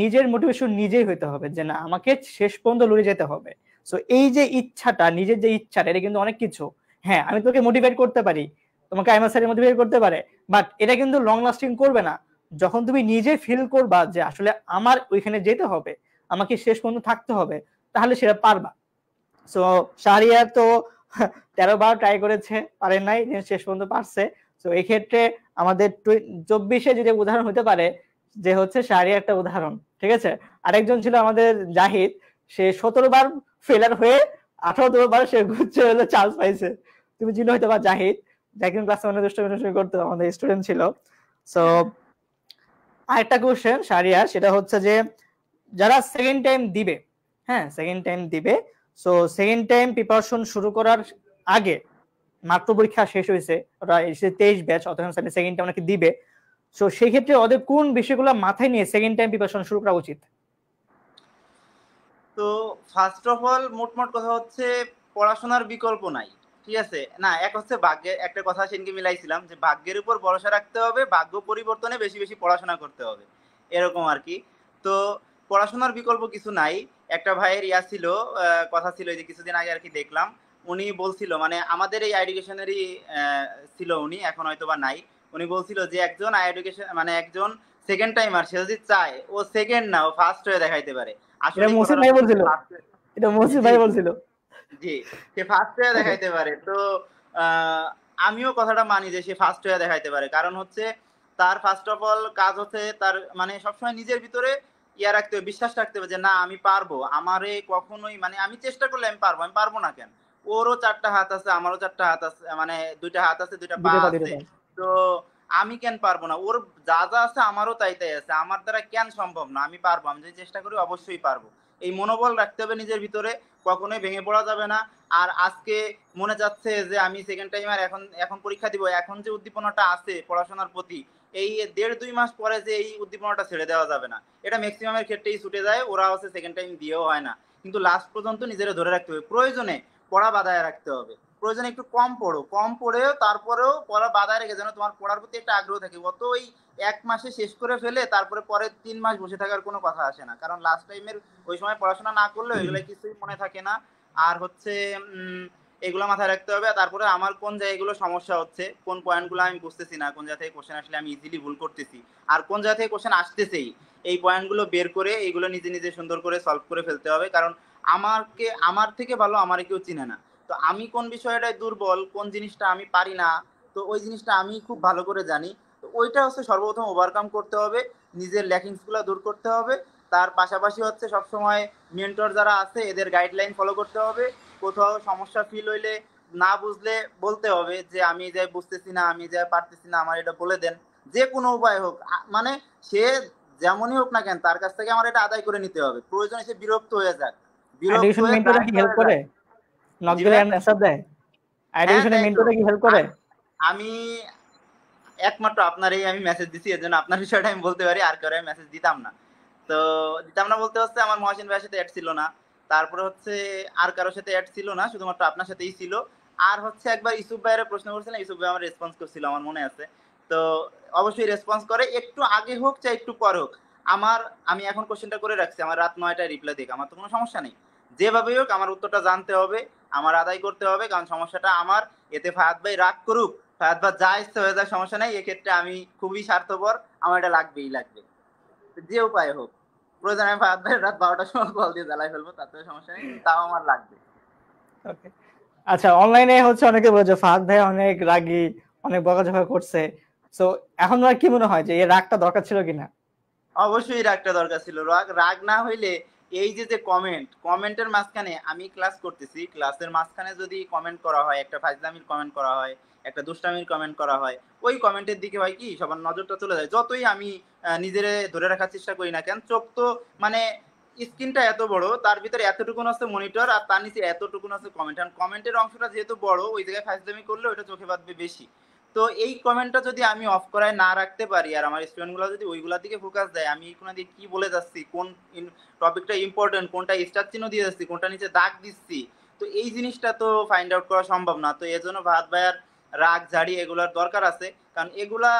নিজের মোটিভেশন নিজেই হইতে হবে যে না, আমাকে শেষ পর্যন্ত লড়ে যেতে হবে। তো এই যে ইচ্ছাটা, নিজের যে ইচ্ছাটা, এটা কিন্তু অনেক কিছু। হ্যাঁ, আমি তোকে মোটিভেট করতে পারি, তোমাকে আইমার স্যার মোটিভেট করতে পারে, বাট এটা কিন্তু লং লাস্টিং করবে না। যখন তুমি নিজে ফিল করবা যে আসলে আমার ওইখানে যেতে হবে, আমাকে শেষ পর্যন্ত থাকতে হবে, তাহলে সেটা পারবা। সো শাহরিয়ার তো 13 বার ট্রাই করেছে, পারে নাই, শেষ পর্যন্ত পারছে। তো এই ক্ষেত্রে আমাদের 24-এ যদি উদাহরণ হতে পারে, যে হচ্ছে শাহরিয়ার একটা উদাহরণ, ঠিক আছে। আরেকজন ছিল আমাদের জাহিদ, সে 17 বার ফেলার হয়ে 18 বার সে গুচ্ছে হলো চান্স পাইছে। তুমি চিনো হয়তো বা জাহিদ, একজন ক্লাসে মানে দুষ্টুমি করতো, আমাদের স্টুডেন্ট ছিল। সো আরেকটা কোশ্চেন শাহরিয়ার, সেটা হচ্ছে যে যারা সেকেন্ড টাইম দিবে, হ্যাঁ সেকেন্ড টাইম দিবে, সো সেকেন্ড টাইম প্রিপারেশন শুরু করার আগে, মাত্র পরীক্ষা শেষ হয়েছে, ওরা এসে 23 ব্যাচ, অতক্ষণ সেকেন্ড টাইম নাকি দিবে। সো সেই ক্ষেত্রে ওদের কোন বিষয়গুলো মাথায় নিয়ে সেকেন্ড টাইম প্রিপারেশন শুরু করা উচিত? তো ফার্স্ট অফ অল মোটমোট কথা হচ্ছে পড়াশোনার বিকল্প নাই, ঠিক আছে। না, এক হচ্ছে ভাগ্যের একটা কথা সেদিনকে মিলাইছিলাম যে ভাগ্যের উপর ভরসা রাখতে হবে, ভাগ্য পরিবর্তনে বেশি বেশি পড়াশোনা করতে হবে, এরকম আর কি। তো পড়াশোনার বিকল্প কিছু নাই। একটা ভাইয়ের ছিল, কথা ছিল যে কিছুদিন আগে আর কি দেখলাম, উনি বলছিল, মানে আমাদের এই এডুকেশনেরই ছিল উনি, এখন হয়তো বা নাই। উনি বলছিল যে একজন এডুকেশন মানে একজন সেকেন্ড টাইমার, সে যদি চায় ও সেকেন্ড না, ও ফার্স্ট হয়ে দেখাইতে পারে। এটা আসলে মসিদ ভাই বলছিল, এটা মসিদ জি ভাই বলছিল। জি, সে ফার্স্ট হয়ে দেখাইতে পারে। তো আমিও কথাটা মানি যে সে ফার্স্ট হয়ে দেখাইতে পারে, কারণ হচ্ছে তার ফার্স্ট অফ অল কাজ হচ্ছে তার মানে সবসময় নিজের ভিতরে ইয়া রাখতে হবে, বিশ্বাস রাখতে হবে যে না আমি পারবো, আমারে কখনোই মানে আমি চেষ্টা করলে আমি পারবো, আমি পারবো না কেন? ওরও 4টা হাত আছে, আমারও 4টা হাত আছে, মানে 2টা হাত আছে, 2টা পা দুটো পা দুটো আছে। পা। তো আমি কেন পারবো না? ওর যা যা আছে আমারও তাই তাই আছে, আমার দ্বারা কেন সম্ভব না? আমি পারবো, আমি যদি চেষ্টা করি অবশ্যই পারবো। এই মনোবল রাখতে হবে নিজের ভিতরে, কখনোই ভেঙে পড়া যাবে না। আর আজকে মনে যাচ্ছে যে আমি সেকেন্ড টাইম আর এখন এখন পরীক্ষা দিব, এখন যে উদ্দীপনাটা আছে পড়াশোনার প্রতি, এই 1.5-2 মাস পরে যে এই উদ্দীপনাটা ছেড়ে দেওয়া যাবে না, এটা ম্যাক্সিমামের ক্ষেত্রেই ছুটে যায়, ওরা হচ্ছে সেকেন্ড টাইম দিয়েও হয় না। কিন্তু লাস্ট পর্যন্ত নিজেরা ধরে রাখতে হবে, প্রয়োজনে পড়া বাধায় রাখতে হবে, প্রয়োজনে একটু কম পড়ো, কম পড়েও তারপরেও পড়া বাধায় রেখে যেন তোমার পড়ার প্রতি একটা আগ্রহ থাকে। অত ওই 1 মাসে শেষ করে ফেলে তারপরে পরের 3 মাস বসে থাকার কোনো কথা আসে না, কারণ লাস্ট টাইমের ওই সময় পড়াশোনা না করলে এগুলো কিছুই মনে থাকে না। আর হচ্ছে এগুলো মাথায় রাখতে হবে। তারপরে আমার কোন জায়গাগুলো সমস্যা হচ্ছে, কোন পয়েন্টগুলো আমি বুঝতেছি না, কোন জায়গা থেকে কোশ্চেন আসলে আমি ইজিলি ভুল করতেছি, আর কোন জায়গা থেকে কোশ্চেন আসতেছেই, এই পয়েন্টগুলো বের করে এইগুলো নিজে নিজে সুন্দর করে সলভ করে ফেলতে হবে। কারণ আমার থেকে ভালো আমার কেউ চিনে না। তো আমি কোন বিষয়টায় দুর্বল, কোন জিনিসটা আমি পারি না, তো ওই জিনিসটা আমি খুব ভালো করে জানি। তো ওইটা হচ্ছে সর্বপ্রথম ওভারকাম করতে হবে, নিজের ল্যাকিংসগুলো দূর করতে হবে। তার পাশাপাশি হচ্ছে সবসময় মেন্টর যারা আছে এদের গাইডলাইন ফলো করতে হবে। কোথাও সমস্যা ফিল হইলে, না বুঝলে বলতে হবে যে আমি যাই বুঝতেছি না, আমি যাই পারতেছি না, আমার এটা বলে দেন। যে কোনো উপায় হোক, মানে সে যেমনই হোক না কেন তার কাছ থেকে আমার এটা আদায় করে নিতে হবে, প্রয়োজনে সে বিরক্ত হয়ে যাক, বিরক্ত এডুকেশন হয়ে মেন্টররা কি ক্লান্ত হেল্প হয়ে করে? যাক। নক জি দিলে ভাই। অ্যান্সার দেয়? হ্যাঁ এডুকেশনের দেয় তো। মেন্টররা কি হেল্প করে? আমি একমাত্র আপনারই আমি মেসেজ দিছি, এর জন্য আপনার বিষয়টা আমি বলতে পারি, আর কারো মেসেজ দিতাম না। তো দিতাম না বলতে হচ্ছে আমার মহাসিন ভাইয়ের সাথে অ্যাড ছিল না, তারপরে হচ্ছে আর কারোর সাথে অ্যাড ছিল না, শুধুমাত্র আপনার সাথেই ছিল। আর হচ্ছে একবার ইউসুফ ভাইয়ের প্রশ্ন করছিলাম, ইউসুফ ভাই আমার রেসপন্স করছিল, আমার মনে আছে। তো অবশ্যই রেসপন্স করে, একটু আগে হোক চাই একটু পরে হোক। আমি এখন কোশ্চেনটা করে রাখছি, আমার রাত 9টায় রিপ্লাই দিক, আমার তো কোনো সমস্যা নেই। যেভাবেই হোক আমার উত্তরটা জানতে হবে, আমার আদায় করতে হবে, কারণ সমস্যাটা আমার। এতে ফাহাদ ভাই রাগ করুক, ফাহাদ ভাই যা ইচ্ছে হয়ে যায়, সমস্যা নেই, এক্ষেত্রে আমি খুবই স্বার্থপর, আমার এটা লাগবেই লাগবে, যে উপায় হোক। প্রয়োজন আমি ফাহাদ ভাই রাত 12টার সময় কল দিয়ে জ্বালাই ফেলবো, তাতেও সমস্যা নেই, কিন্তু তাও আমার লাগবে। ওকে, আচ্ছা, অনলাইনে হচ্ছে অনেকে বলে যে ফাহাদ ভাই অনেক রাগী, অনেক বকাঝকা করছে। সো এখন আর কি মনে হয় যে এই রাগটা দরকার ছিল কিনা? অবশ্যই রাগটা দরকার ছিল। রাগ না হইলে এই যে যে কমেন্টের মাঝখানে আমি ক্লাস করতেছি, ক্লাসের মাঝখানে যদি কমেন্ট করা হয়, একটা ফাজলামির কমেন্ট করা হয়, একটা দুষ্টামির কমেন্ট করা হয়, ওই কমেন্টের দিকে হয় কি সবার নজরটা চলে যায়। যতই আমি নিজেরে ধরে রাখার চেষ্টা করি না কেন, চোখ তো মানে স্ক্রিনটা এত বড়, তার ভিতরে এতটুকুন আছে মনিটর, আর তার নিচে এতটুকুন আছে কমেন্ট। কমেন্টের অংশটা যেহেতু বড়, ওই জায়গায় ফাজলামি করলে ওইটা চোখে বাঁধবে বেশি। তো এই কমেন্টটা যদি আমি অফ করায় না রাখতে পারি, আর আমার স্টুডেন্টগুলো যদি ওইগুলোর দিকে ফোকাস দেয়, আমি কোনো দিকে কি বলে যাচ্ছি, কোন টপিকটা ইম্পর্টেন্ট, কোনটা স্টার চিহ্ন দিয়ে যাচ্ছি, কোনটা নিচে দাগ দিচ্ছি, তো এই জিনিসটা তো ফাইন্ড আউট করা সম্ভব না। তো এর জন্য ভাত ভাইয়ার রাগ ঝাড়ি এগুলার দরকার আছে, কারণ এগুলা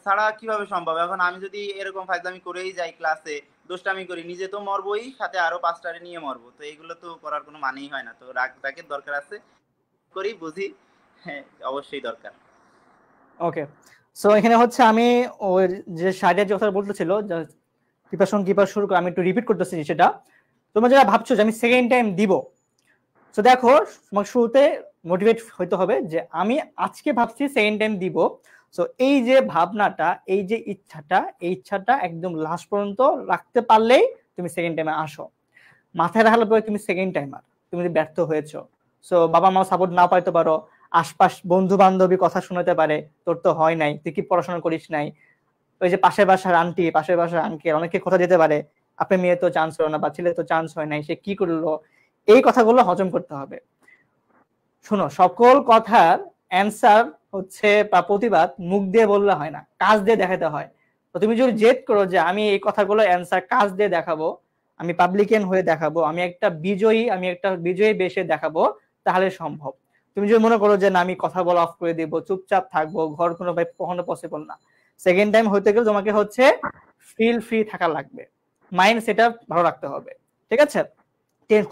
ছাড়া কিভাবে সম্ভব। এখন আমি যদি এরকম ফাইজলামি করেই যাই, ক্লাসে দুষ্টামি করি, নিজে তো মরবই, সাথে আরো 5টারে নিয়ে মরবো, তো এইগুলো তো করার কোনো মানেই হয় না। তো রাগের দরকার আছে, করি বুঝি, হ্যাঁ অবশ্যই দরকার। ওকে, সো এখানে হচ্ছে আমি ওই যে সাইডের যে কথা বলতেছিল যে প্রিপারেশন কিভাবে শুরু করে, আমি একটু রিপিট করতেছি সেটা। তোমরা যারা ভাবছো যে আমি সেকেন্ড টাইম দিব, তো দেখো তোমার শুরুতে মোটিভেট হইতে হবে যে আমি আজকে ভাবছি সেকেন্ড টাইম দিব। সো এই যে ভাবনাটা, এই যে ইচ্ছাটা, এই ইচ্ছাটা একদম লাস্ট পর্যন্ত রাখতে পারলেই তুমি সেকেন্ড টাইমে আসো। মাথায় রাখলে পরে তুমি সেকেন্ড টাইমার, তুমি ব্যর্থ হয়েছো। সো বাবা মা সাপোর্ট না পাইতে পারো, আশপাশ বন্ধু বান্ধবী কথা শোনাতে পারে তোর তো হয় নাই, তুই কি পড়াশোনা করিস নাই, ওই যে পাশের বাসার আন্টি, পাশের বাসার আঙ্কেল অনেকে কথা দিতে পারে, আপনার মেয়ে তো চান্স হলো না বা ছেলে তো চান্স হয় নাই, সে কি করলো, এই কথাগুলো হজম করতে হবে। শোনো, সকল কথার অ্যান্সার হচ্ছে বা প্রতিবাদ মুখ দিয়ে বললে হয় না, কাজ দিয়ে দেখাতে হয়। তো তুমি যদি জেদ করো যে আমি এই কথাগুলো অ্যান্সার কাজ দিয়ে দেখাবো, আমি পাবলিকেন হয়ে দেখাবো, আমি একটা বিজয়ী বেশে দেখাবো, তাহলে সম্ভব। তুমি যদি মনে করো যে না আমি কথা বলা অফ করে দিব, চুপচাপ থাকবো, ঘর কোনো ভাই কখনো পসিবল না। সেকেন্ড টাইম হইতে গেলে তোমাকে হচ্ছে ফিল ফ্রি থাকা লাগবে, মাইন্ড সেটআপ ভালো রাখতে হবে, ঠিক আছে?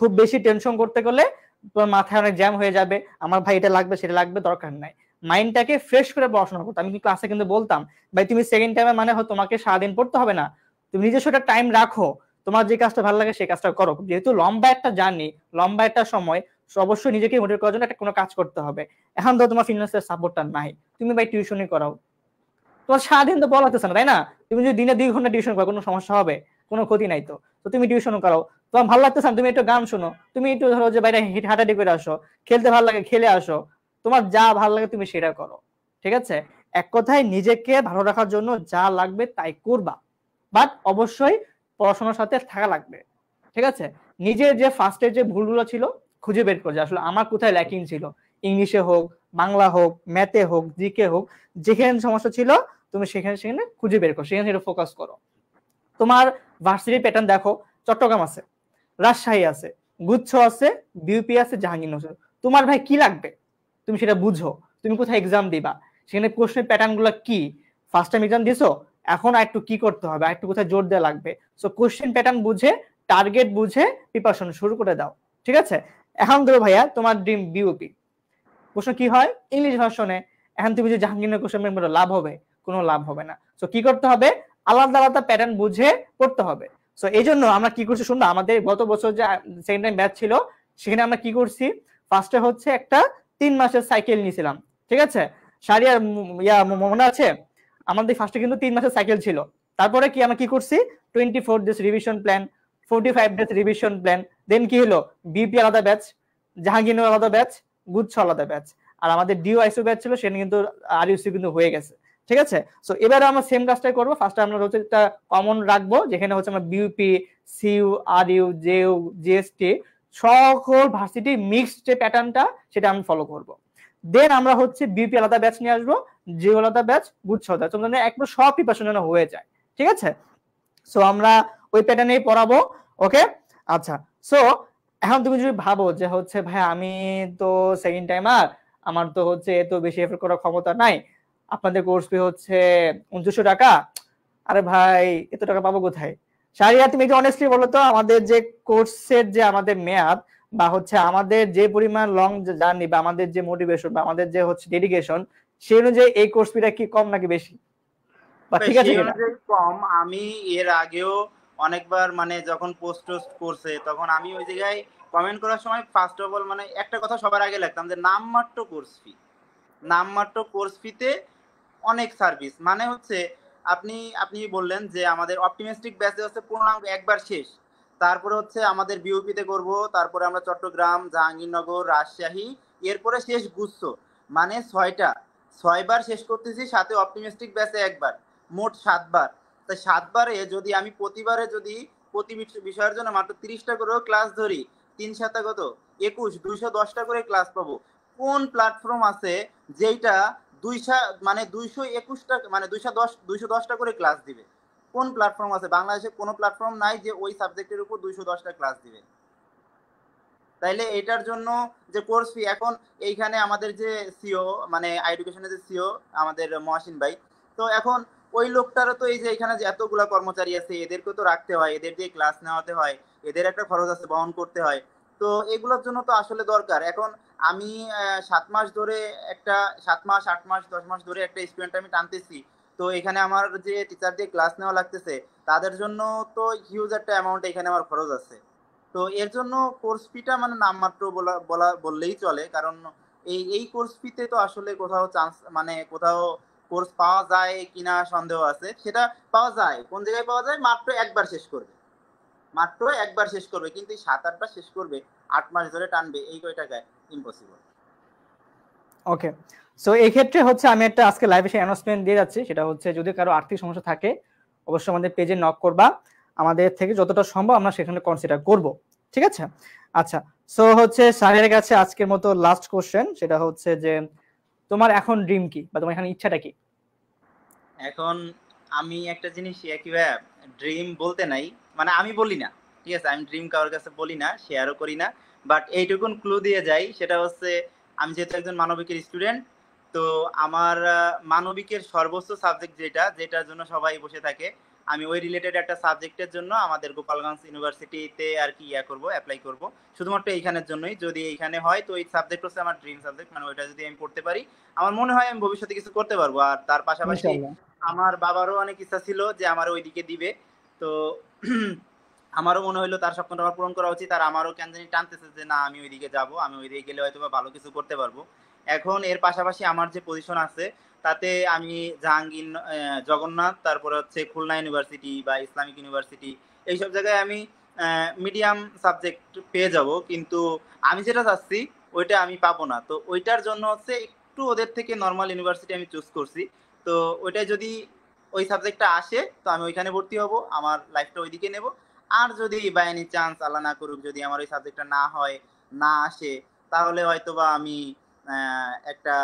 খুব বেশি টেনশন করতে গেলে তোমার মাথায় অনেক জ্যাম হয়ে যাবে, আমার ভাই এটা লাগবে সেটা লাগবে, দরকার নাই। মাইন্ডটাকে ফ্রেশ করে পড়াশোনা করতে, আমি ক্লাসে কিন্তু বলতাম ভাই তুমি সেকেন্ড টাইমে মানে তোমাকে সারাদিন পড়তে হবে না, তুমি নিজস্ব একটা টাইম রাখো, তোমার যে কাজটা ভালো লাগে সেই কাজটা করো। যেহেতু লম্বা একটা জার্নি, লম্বা একটা সময়, অবশ্যই নিজেকে মোটিভেট করার জন্য একটা কোনো কাজ করতে হবে। এখন তো তোমার ফিনান্সিয়াল সাপোর্টটা নাই, তুমি ভাই টিউশনই করাও, তোমার সারাদিন তো বলা হতেছে না, তাই না? তুমি যদি দিনে 2 ঘন্টা টিউশন করো, কোনো সমস্যা হবে? কোনো ক্ষতি নাই তো। তো তুমি টিউশন করো, তোমার ভালো লাগতেছে না, তুমি একটু গান শোনো, তুমি একটু ধরো যে বাইরে হাঁটাহাঁটি করে আসো, খেলতে ভালো লাগে খেলে আসো, তোমার যা ভালো লাগে তুমি সেটা করো, ঠিক আছে? এক কথায় নিজেকে ভালো রাখার জন্য যা লাগবে তাই করবা, বাট অবশ্যই পড়াশোনার সাথে থাকা লাগবে, ঠিক আছে? নিজের যে ফার্স্টের যে ভুলগুলো ছিল খুঁজে বের করে, আসলে আমার কোথায় ল্যাকিং ছিল, ইংলিশে হোক, বাংলা হোক, ম্যাথে হোক, জিকে হোক, যেখানে সমস্যা ছিল তুমি সেখানে সেখানে খুঁজে বের করো, সেখানে ফোকাস করো। তোমার ভার্সিটির প্যাটার্ন দেখো, চট্টগ্রাম আছে, রাজশাহী আছে, গুচ্ছ আছে, বিউপি আছে, জাহাঙ্গীরনগর আছে। তোমার ভাই কি লাগবে তুমি সেটা বুঝো, তুমি কোথায় এক্সাম দিবা, সেখানে কোশ্চেন প্যাটার্ন গুলো কি, ফার্স্ট টাইম এক্সাম দিছো, এখন আর একটু কি করতে হবে, আর একটু কোথায় জোর দেওয়া লাগবে। সো কোশ্চেন প্যাটার্ন বুঝে, টার্গেট বুঝে প্রিপারেশন শুরু করে দাও, ঠিক আছে? এখন ধরো ভাইয়া তোমার ড্রিম বিউপি, প্রশ্ন কি হয় ইংলিশ ভার্সনে, এখন তুমি যে জাহাঙ্গীরনগর কোশ্চেন পেপার লাভ হবে? কোনো লাভ হবে না। সো কি করতে হবে, আলাদা আলাদা প্যাটার্ন বুঝে পড়তে হবে। সো এই জন্য আমরা কি করছি শুনবো, আমাদের গত বছর যে সেকেন্ড টাইম ব্যাচ ছিল সেখানে আমরা কি করছি, ফার্স্টে হচ্ছে একটা 3 মাসের সাইকেল নিয়েছিলাম, ঠিক আছে? সারিয়ার মনে আছে আমাদের ফার্স্টে কিন্তু 3 মাসের সাইকেল ছিল। তারপরে কি আমরা কি করছি, 24 days revision plan, 45 days revision plan, then কি হলো বিপি আলাদা ব্যাচ, জাহাঙ্গীরনগর আলাদা ব্যাচ, গুচ্ছ আলাদা ব্যাচ, আর আমাদের ডিও আইসিউ ব্যাচ ছিল সেটা কিন্তু আরইউসি কিন্তু হয়ে গেছে, ঠিক আছে? সো এবারে আমরা সেম কাজটাই করবো, ফার্স্টে আমরা হচ্ছে একটা কমন রাখবো যেখানে হচ্ছে আমরা BUP, CU, RU, JU, GST সকল ভার্সিটি মিক্সড যে প্যাটার্নটা সেটা আমরা ফলো করব। দেন আমরা হচ্ছে বিউপি আলাদা ব্যাচ নিয়ে আসবো, জিও আলাদা ব্যাচ, গুচ্ছ আলাদা, তোমরা একবার সব প্রিপারেশন যেন হয়ে যায়, ঠিক আছে? সো আমরা ওই প্যাটার্নেই পড়াবো, ওকে? আচ্ছা, সো এখন তুমি যদি ভাবো যে হচ্ছে ভাই আমি তো সেকেন্ড টাইমার, আমার তো হচ্ছে এত বেশি এফোর্ট করার ক্ষমতা নাই, আপনাদের কোর্স ফি হচ্ছে 2900 টাকা, আরে ভাই এত টাকা পাবো কোথায়? শাহরিয়ার তুমি একটু অনেস্টলি বলো তো, আমাদের যে কোর্সের যে আমাদের মেয়াদ বা হচ্ছে আমাদের যে পরিমাণ লং জার্নি বা আমাদের যে মোটিভেশন বা আমাদের যে হচ্ছে ডেডিকেশন, সেই অনুযায়ী এই কোর্স ফিটা কি কম নাকি বেশি, বা ঠিক আছে কিনা? কম। আমি এর আগেও অনেকবার মানে যখন পোস্ট টোস্ট করছে তখন আমি ওই জায়গায় কমেন্ট করার সময় ফার্স্ট অফ অল মানে একটা কথা সবার আগে লিখতাম যে নামমাত্র কোর্স ফি, নামমাত্র কোর্স ফিতে অনেক সার্ভিস। মানে হচ্ছে আপনি আপনি বললেন যে আমাদের অপটিমিস্টিক ব্যাচে হচ্ছে পূর্ণাঙ্গ একবার শেষ, তারপরে হচ্ছে আমাদের বিউপিতে করব, তারপরে আমরা চট্টগ্রাম, জাহাঙ্গীরনগর, রাজশাহী, এরপরে শেষ গুচ্ছ, মানে 6বার শেষ করতেছি, সাথে অপটিমিস্টিক ব্যাচে একবার, মোট 7বার। তাই 7বারে যদি আমি প্রতিবারে যদি প্রতি বিষয়ের জন্য মাত্র 30টা করেও ক্লাস ধরি, 3 7 কত 21, 210টা করে ক্লাস পাবো। কোন প্ল্যাটফর্ম আছে যেটা 221টা মানে 210টা করে ক্লাস দিবে? কোন প্ল্যাটফর্ম আছে? বাংলাদেশে কোনো প্ল্যাটফর্ম নাই যে ওই সাবজেক্টের উপর 210টা ক্লাস দিবে। তাইলে এটার জন্য যে কোর্স ফি, এখন এইখানে আমাদের যে সিও মানে এডুকেশনের যে সিও আমাদের মহাসিন ভাই, তো এখন ওই লোকটারও তো এই যে এখানে যে এতগুলা কর্মচারী আছে এদেরকে তো রাখতে হয়, এদের দিয়ে ক্লাস নেওয়াতে হয়, এদের একটা খরচ আছে বহন করতে হয়। তো এগুলোর জন্য তো আসলে দরকার। এখন আমি 7 মাস ধরে একটা 7 মাস 8 মাস 10 মাস ধরে একটা স্টুডেন্ট আমি টানতেছি, তো এখানে আমার যে টিচার দিয়ে ক্লাস নেওয়া লাগতেছে তাদের জন্য তো হিউজ একটা অ্যামাউন্ট এখানে আমার খরচ আছে। তো এর জন্য কোর্স ফিটা মানে নামমাত্র বললেই চলে, কারণ এই কোর্স ফিতে তো আসলে কোথাও চান্স মানে কোথাও কোর্স পাওয়া যায় কিনা সন্দেহ আছে। সেটা পাওয়া যায়, কোন জায়গায় পাওয়া যায়, মাত্র একবার শেষ করবে, মাত্র একবার শেষ করবে, কিন্তু এই 7 8বার শেষ করবে, 8 মাস ধরে টানবে, এই কয় টাকায় ইম্পসিবল। ওকে, সো এই ক্ষেত্রে হচ্ছে আমি একটা আজকে লাইভে সেই অ্যানাউন্সমেন্ট দিয়ে যাচ্ছি, সেটা হচ্ছে যদি কারো আর্থিক সমস্যা থাকে অবশ্যই আমাদের পেজে নক করবা, আমাদের থেকে যতটা সম্ভব আমরা সেখানে কনসিডার করব, ঠিক আছে? আচ্ছা, সো হচ্ছে স্যারের কাছে আজকের মতো লাস্ট কোশ্চেন, সেটা হচ্ছে যে তোমার এখন ড্রিম কি বা তোমার এখন ইচ্ছাটা কি? এখন আমি একটা জিনিস একই ভাইয়া, ড্রিম বলতে নাই, মানে আমি বলি না, ঠিক আছে, আমি ড্রিম কারোর কাছে বলি না, শেয়ারও করি না, বাট এইটুকুন ক্লু দিয়ে যাই, সেটা হচ্ছে আমি যেহেতু একজন মানবিকের স্টুডেন্ট, তো আমার মানবিকের সর্বোচ্চ সাবজেক্ট যেটা যেটার জন্য সবাই বসে থাকে, আমি ওই রিলেটেড একটা সাবজেক্টের জন্য আমাদের গোপালগঞ্জ ইউনিভার্সিটিতে আর কি অ্যাপ্লাই করব, শুধুমাত্র এইখানের জন্যই। যদি এইখানে হয় তো এই সাবজেক্ট হচ্ছে আমার ড্রিম সাবজেক্ট, মানে ওইটা যদি আমি পড়তে পারি আমার মনে হয় আমি ভবিষ্যতে কিছু করতে পারবো। আর তার পাশাপাশি ইনশাআল্লাহ। আমার বাবারও অনেক ইচ্ছা ছিল যে আমার ওইদিকে দিবে, তো আমারও মনে হইলো তার স্বপ্নটা আমার পূরণ করা উচিত, আর আমারও কেন জানি টানতেছে যে না আমি ওইদিকে যাব, আমি ওইদিকে গেলে হয়তো বা ভালো কিছু করতে পারবো। এখন এর পাশাপাশি আমার যে পজিশন আছে তাতে আমি জাহাঙ্গীর, জগন্নাথ, তারপরে হচ্ছে খুলনা ইউনিভার্সিটি বা ইসলামিক ইউনিভার্সিটি, এইসব জায়গায় আমি মিডিয়াম সাবজেক্ট পেয়ে যাব, কিন্তু আমি যেটা চাচ্ছি ওইটা আমি পাবো না। তো ওইটার জন্য হচ্ছে একটু ওদের থেকে নর্মাল ইউনিভার্সিটি আমি চুজ করছি। তো ওইটাই যদি ওই সাবজেক্টটা আসে তো আমি ওইখানে ভর্তি হব, আমার লাইফটা ওইদিকে নেব। আর যদি বাই এনি চান্স আল্লাহ না করুক যদি আমার ওই সাবজেক্টটা না হয়, না আসে, তাহলে হয়তোবা আমি একটা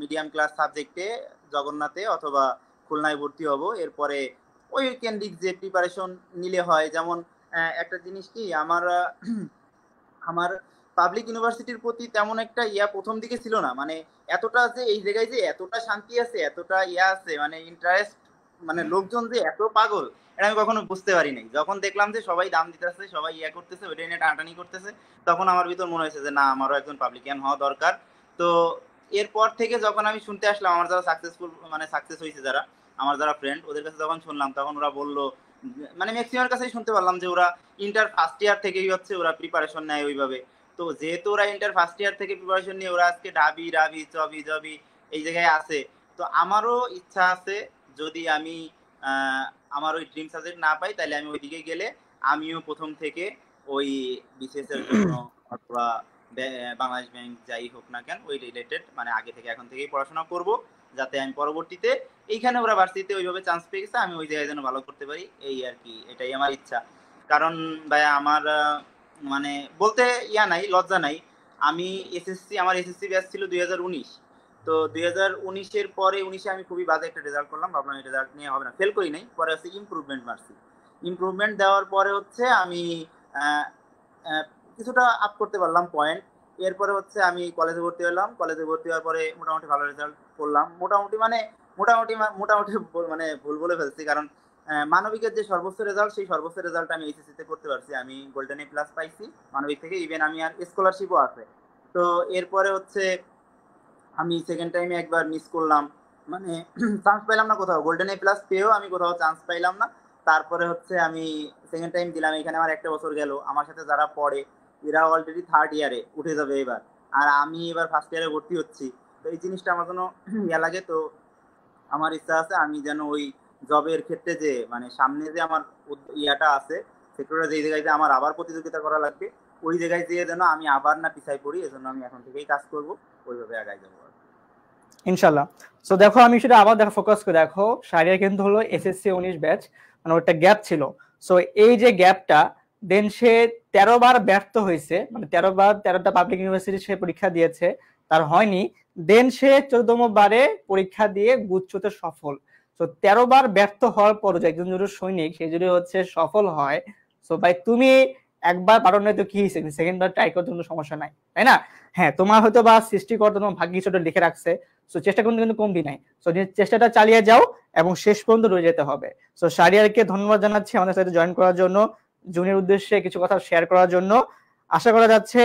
মিডিয়াম ক্লাস সাবজেক্টে জগন্নাথে অথবা খুলনায় ভর্তি হব, এরপরে ওই কেন্দ্রিক যে প্রিপারেশন নিলে হয়। যেমন একটা জিনিস কি, আমার পাবলিক ইউনিভার্সিটির প্রতি তেমন একটা প্রথম দিকে ছিল না, মানে এতটা যে এই জায়গায় যে এতটা শান্তি আছে, এতটা আছে, মানে ইন্টারেস্ট, মানে লোকজন যে এত পাগল, এটা আমি কখনো বুঝতে পারি নাই। যখন দেখলাম যে সবাই দাম দিতেছে, সবাই করতেছে, ওইটা নিয়ে টানাটানি করতেছে, তখন আমার ভিতর মনে হয়েছে যে না, আমারও একজন পাবলিকিয়ান হওয়া দরকার। তো এরপর থেকে যখন আমি শুনতে আসলাম, আমার যারা সাকসেসফুল, মানে সাকসেস হয়েছে যারা, আমার যারা ফ্রেন্ড, ওদের কাছে যখন শুনলাম, তখন ওরা বললো, মানে ম্যাক্সিমামের কাছেই শুনতে পারলাম যে ওরা ইন্টার ফার্স্ট ইয়ার থেকেই হচ্ছে ওরা প্রিপারেশন নেয় ওইভাবে। তো যেহেতু ওরা ইন্টার ফার্স্ট ইয়ার থেকে প্রিপারেশন নিয়ে ওরা আজকে ঢাবি রাবি চবি জবি এই জায়গায় আছে, তো আমারও ইচ্ছা আছে, যদি আমি আমার ওই ড্রিম সাবজেক্ট না পাই, তাহলে আমি ওইদিকে গেলে আমিও প্রথম থেকে ওই বিসিএস এর জন্য অথবা বাংলাদেশ ব্যাংক যাই হোক না কেন, ওই রিলেটেড, মানে আগে থেকে এখন থেকেই পড়াশোনা করব, যাতে আমি পরবর্তীতে এইখানে ওরা ভার্সিটিতে ওইভাবে চান্স পেয়ে গেছে, আমি ওই জায়গায় যেন ভালো করতে পারি, এই আর কি, এটাই আমার ইচ্ছা। কারণ ভাই আমার মানে বলতে নাই, লজ্জা নাই, আমি আমার এসএসসি ব্যাচ ছিল 2019। তো 2019-এর পরে 19-এ আমি খুবই বাজে একটা রেজাল্ট করলাম, ভাবলাম এই রেজাল্ট নিয়ে হবে না, ফেল করি নাই, পরে হচ্ছে ইমপ্রুভমেন্ট মারছি। ইমপ্রুভমেন্ট দেওয়ার পরে হচ্ছে আমি কিছুটা আপ করতে পারলাম পয়েন্ট। এরপরে হচ্ছে আমি কলেজে ভর্তি হলাম, কলেজে ভর্তি হওয়ার পরে মোটামুটি ভালো রেজাল্ট করলাম, মোটামুটি মানে ভুল বলে ফেলছি, কারণ মানবিকের যে সর্বোচ্চ রেজাল্ট, সেই সর্বোচ্চ রেজাল্ট আমি এইচএসসি তে করতে পারছি, আমি গোল্ডেন এ প্লাস পাইছি মানবিক থেকে, ইভেন আমি আর স্কলারশিপও আছে। তো এরপরে হচ্ছে আমি সেকেন্ড টাইমে একবার মিস করলাম, মানে চান্স পাইলাম না কোথাও, গোল্ডেন এ প্লাস পেয়েও আমি কোথাও চান্স পাইলাম না। তারপরে হচ্ছে আমি সেকেন্ড টাইম দিলাম, এখানে আমার একটা বছর গেল, আমার সাথে যারা পড়ে এরা অলরেডি থার্ড ইয়ারে উঠে যাবে এবার, আর আমি এবার ফার্স্ট ইয়ারে ভর্তি হচ্ছি। তো এই জিনিসটা আমার জন্য লাগে। তো আমার ইচ্ছা আছে আমি যেন ওই জবের ক্ষেত্রে যে, মানে সামনে যে আমার আছে সেক্টরে, যে জায়গায় আমার আবার প্রতিযোগিতা করা লাগবে, ওই জায়গায় যেয়ে যেন আমি আবার না পিছাই পড়ি, এজন্য আমি এখন থেকেই কাজ করব, ওইভাবে আগাই যাবো ইনশাল্লাহ। সো দেখো, আমি সেটা আবার ফোকাস করে দেখো, শাহরিয়ার কিন্তু হলো এসএসসি 19 ব্যাচ, মানে ওটা গ্যাপ ছিল। সো এই যে গ্যাপটা, দেন সে 13 বার ব্যর্থ হয়েছে, মানে 13টা পাবলিক ইউনিভার্সিটি সে পরীক্ষা দিয়েছে, তার হয়নি। দেন সে 14তম বারে পরীক্ষা দিয়ে গুচ্ছতে সফল। তো 13 বার ব্যর্থ হওয়ার পর যে একজন যদি সৈনিক, সে যদি হচ্ছে সফল হয়, সো ভাই তুমি একবার পারো না তো কি হয়েছে, সেকেন্ড বার ট্রাই করতে কোনো সমস্যা নাই, তাই না? হ্যাঁ, তোমার হয়তো বা সৃষ্টিকর্তা তোমার ভাগ্যে কিছুটা লিখে রাখছে, সো চেষ্টা করতে কিন্তু কমতি নাই। সো চেষ্টাটা চালিয়ে যাও এবং শেষ পর্যন্ত রয়ে যেতে হবে। সো শাহরিয়ারকে ধন্যবাদ জানাচ্ছি আমাদের সাথে জয়েন করার জন্য, জুনিয়র উদ্দেশ্যে কিছু কথা শেয়ার করার জন্য। আশা করা যাচ্ছে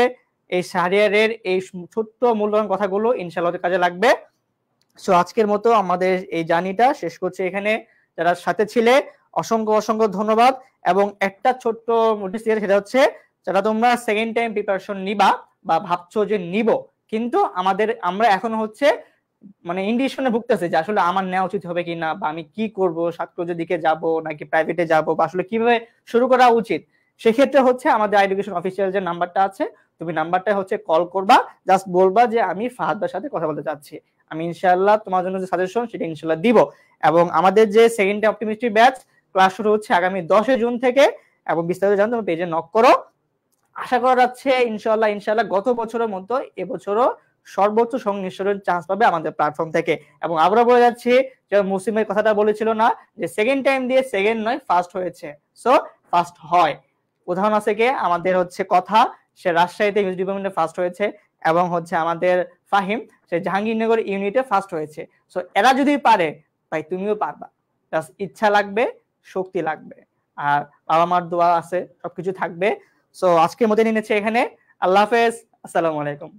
এই শাহরিয়ারের এই ছোট্ট মূল্যবান কথাগুলো ইনশাআল্লাহ কাজে লাগবে। সো আজকের মতো আমাদের এই জার্নিটা শেষ করছি এখানে। যারা সাথে ছিলে অসংখ্য অসংখ্য ধন্যবাদ। এবং একটা ছোট্ট নোটিস দিয়ে, সেটা হচ্ছে যারা তোমরা সেকেন্ড টাইম প্রিপারেশন নিবা বা ভাবছো যে নিব, কিন্তু আমরা এখন হচ্ছে মানে ইন্ডিশনে ভুগতেছে যে আসলে আমার নেওয়া উচিত হবে কিনা, বা আমি কি করব, সাতকর্যের দিকে যাব নাকি প্রাইভেটে যাব, বা আসলে কিভাবে শুরু করা উচিত। সেক্ষেত্রে হচ্ছে আমাদের এডুকেশন অফিসিয়াল যে নাম্বারটা আছে, তুমি নাম্বারটা হচ্ছে কল করবা, জাস্ট বলবা যে আমি ফাহাদের সাথে কথা বলতে চাচ্ছি, আমি ইনশাআল্লাহ তোমার জন্য যে সাজেশন সেটা ইনশাআল্লাহ দিব। এবং আমাদের যে second time optimistic batch class শুরু হচ্ছে আগামী 10 জুন থেকে, এবং বিস্তারিত জানতে তুমি পেজে নক করো। আশা করা যাচ্ছে ইনশাআল্লাহ গত বছরের মতো এবছরও সর্বোচ্চ সংমিশ্রণের চান্স পাবে আমাদের প্ল্যাটফর্ম থেকে। এবং আমরা বলে যাচ্ছি যে মুসলিমের কথাটা বলেছিল না যে সেকেন্ড টাইম দিয়ে সেকেন্ড নয় ফার্স্ট হয়েছে, সো ফার্স্ট হয়। উদাহরণ আছে কে, আমাদের হচ্ছে কথা, সে রাজশাহীতে ইংলিশ ডিপার্টমেন্টে ফার্স্ট হয়েছে, এবং হচ্ছে আমাদের ফাহিম, সে জাহাঙ্গীরনগর ইউনিটে ফার্স্ট হয়েছে। সো এরা যদি পারে, ভাই তুমিও পারবা, জাস্ট ইচ্ছা লাগবে, শক্তি লাগবে, আর বাবা মার দোয়া আছে, সবকিছু থাকবে। সো আজকের মতো নিয়েছে এখানে। আল্লাহ হাফেজ, আসসালামু আলাইকুম।